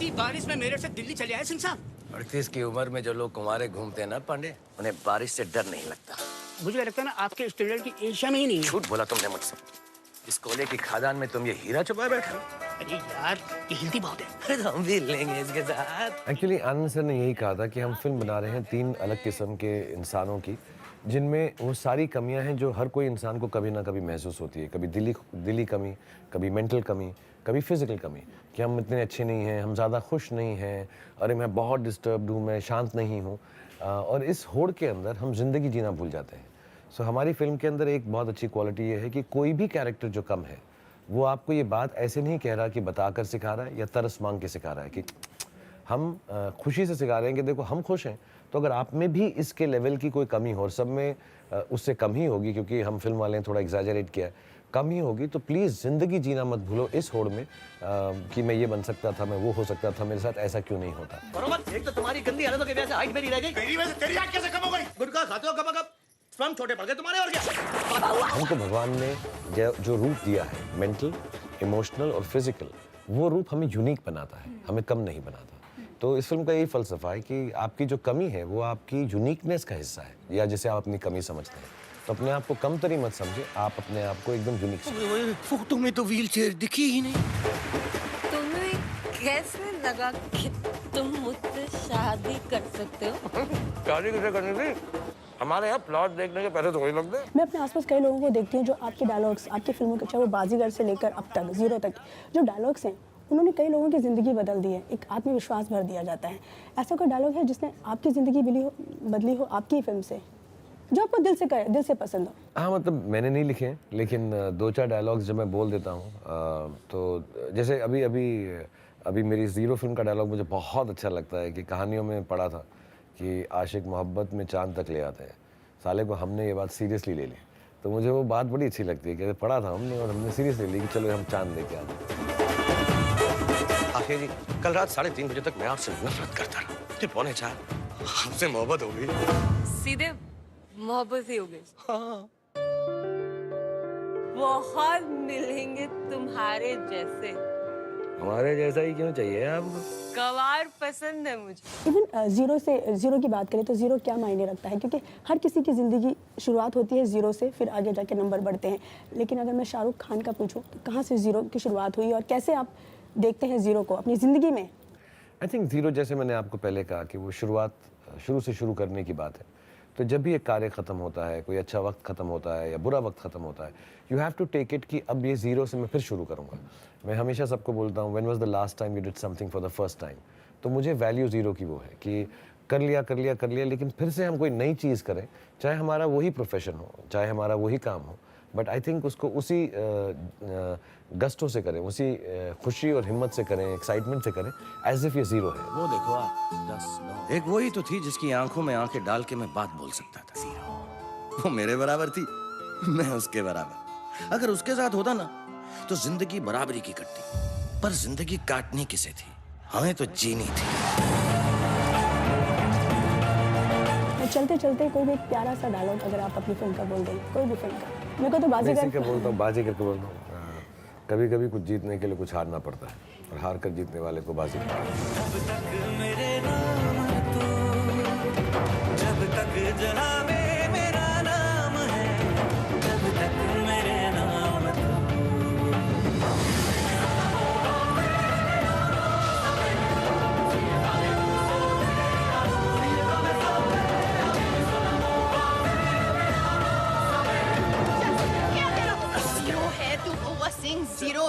इतनी बारिश में मेरे से दिल्ली चले आए सिंह साहब। 38 की उम्र में जो लोग कुंवारे घूमते हैं ना पांडे, उन्हें बारिश से डर नहीं लगता। मुझे लगता है ना आपके स्टैंडर्ड की एशिया में ही नहीं है। झूठ बोला तुमने मुझसे। इस कोयले की खादान में तुम ये हीरा छुपाए बैठे हो। अरे यार ये हिलती बहुत है। अरे तो हम भी लेंगे इसके साथ। एक्चुअली आनंद सर ने यही कहा था कि हम फिल्म बना रहे हैं 3 अलग किस्म के इंसानों की, जिनमें वो सारी कमियां हैं जो हर कोई इंसान को कभी ना कभी महसूस होती है। कभी दिली कमी, कभी मेंटल कमी, कभी फिजिकल कमी कि हम इतने अच्छे नहीं हैं, हम ज़्यादा खुश नहीं हैं, अरे मैं बहुत डिस्टर्ब्ड हूँ, मैं शांत नहीं हूँ। और इस होड़ के अंदर हम जिंदगी जीना भूल जाते हैं। सो हमारी फिल्म के अंदर एक बहुत अच्छी क्वालिटी ये है कि कोई भी कैरेक्टर जो कम है वो आपको ये बात ऐसे नहीं कह रहा कि बताकर सिखा रहा है या तरस मांग के सिखा रहा है कि हम खुशी से सिखा रहे हैं कि देखो हम खुश हैं, तो अगर आप में भी इसके लेवल की कोई कमी हो और सब में उससे कम ही होगी, क्योंकि हम फिल्म वाले ने थोड़ा एग्जैजरेट किया है, कम ही होगी, तो प्लीज़ ज़िंदगी जीना मत भूलो इस होड़ में कि मैं ये बन सकता था, मैं वो हो सकता था, मेरे साथ ऐसा क्यों नहीं होता। बरोबर, एक तो तुम्हारी गंदी हालतों की वजह से हाइट मेरी रह गई। मेरी वजह से तेरी हाइट कैसे कम हो गई? गुटखा खाते हो कब स्पर्म छोटे पड़ गए तुम्हारे और क्या? हमको भगवान ने जो रूप दिया है, मेंटल, इमोशनल और फिजिकल, वो रूप हमें यूनिक बनाता है, हमें कम नहीं बनाता। तो इस फिल्म का यही फलसफा है कि आपकी जो कमी है वो आपकी यूनिकनेस का हिस्सा है, या जिसे आप अपनी कमी समझते हैं। तो अपने आप को कमतरी मत समझे, आप अपने आप को एकदम यूनिक समझिए। फोटो में तो व्हीलचेयर दिखी ही नहीं। तुम्हें कैसे लगा कि तुम मुझसे शादी कर सकते हो? शादी कैसे करनी थी? हमारे यहाँ प्लॉट देखने के पैसे थोड़ी लगते। मैं अपने आसपास कई लोगों को देखती हूँ जो आपके डायलॉग्स, आपकी फिल्मों के, चाहे वो बाजीगर से लेकर अब तक जीरो तक जो डायलॉग्स हैं, उन्होंने कई लोगों की ज़िंदगी बदल दी है। एक आत्मविश्वास भर दिया जाता है। ऐसा कोई डायलॉग है जिसने आपकी ज़िंदगी बदली हो आपकी फिल्म से, जो आपको दिल से पसंद हो? हाँ, मतलब मैंने नहीं लिखे हैं, लेकिन 2-4 डायलॉग्स जब मैं बोल देता हूँ तो जैसे अभी मेरी ज़ीरो फिल्म का डायलॉग मुझे बहुत अच्छा लगता है कि कहानियों में पढ़ा था कि आशिक मोहब्बत में चांद तक ले आते हैं, साले को हमने ये बात सीरियसली ले ली। तो मुझे वो बात बड़ी अच्छी लगती है कि पढ़ा था हमने और हमने सीरियसली ली कि चलो हम चांद लेके आते हैं। आखिर जी, कल रात 3:30 बजे तक मैं आपसे नफरत करता रहा, फिर 3:45 आपसे मोहब्बत हो गई। सीधे मोहब्बत ही हो गई। हाँ। बहुत मिलेंगे तुम्हारे जैसे। हमारे जैसा ही क्यों चाहिए आपको? गवार पसंद है मुझे। इवन ज़ीरो की बात करें तो ज़ीरो क्या मायने रखता है? क्योंकि हर किसी की ज़िंदगी शुरुआत होती है ज़ीरो से, फिर आगे जाके नंबर बढ़ते हैं। लेकिन अगर मैं शाहरुख खान का पूछूं तो कहाँ से ज़ीरो की शुरुआत हुई और कैसे आप देखते हैं ज़ीरो को अपनी ज़िंदगी में? आई थिंक ज़ीरो, जैसे मैंने आपको पहले कहा कि वो शुरू से शुरू करने की बात है। तो जब भी एक कार्य ख़त्म होता है, कोई अच्छा वक्त ख़त्म होता है या बुरा वक्त ख़त्म होता है, you have to take it कि अब ये ज़ीरो से मैं फिर शुरू करूँगा। मैं हमेशा सबको बोलता हूँ, when was the last time you did something for the first time. तो मुझे वैल्यू ज़ीरो की वो है कि कर लिया, लेकिन फिर से हम कोई नई चीज़ करें, चाहे हमारा वही प्रोफेशन हो, चाहे हमारा वही काम हो, बट आई थिंक उसको उसी गस्टों से करें, उसी खुशी और हिम्मत से करें, एक्साइटमेंट से करें, एज इफ ये ज़ीरो है। वो देखो आप, 10 एक वही तो थी जिसकी आंखों में आंखें डाल के मैं बात बोल सकता था। वो मेरे बराबर थी, मैं उसके बराबर। अगर उसके साथ होता ना तो जिंदगी बराबरी की कटती, पर जिंदगी काटनी किसे थी? हमें तो जीनी थी। चलते चलते कोई भी प्यारा सा डायलॉग अगर आप अपनी फिल्म का बोल दें, कोई भी फिल्म का। मेरे को तो बाजीगर बोलता हूँ, बाजीगर को बोलता हूँ। कभी कभी कुछ जीतने के लिए कुछ हारना पड़ता है, और हार कर जीतने वाले को बाजी। जब तक मेरे नाम है तू, जब तक जहां में मेरा नाम है, जब तक मेरे नाम है तू। जीरो है तू, वो सिंह जीरो।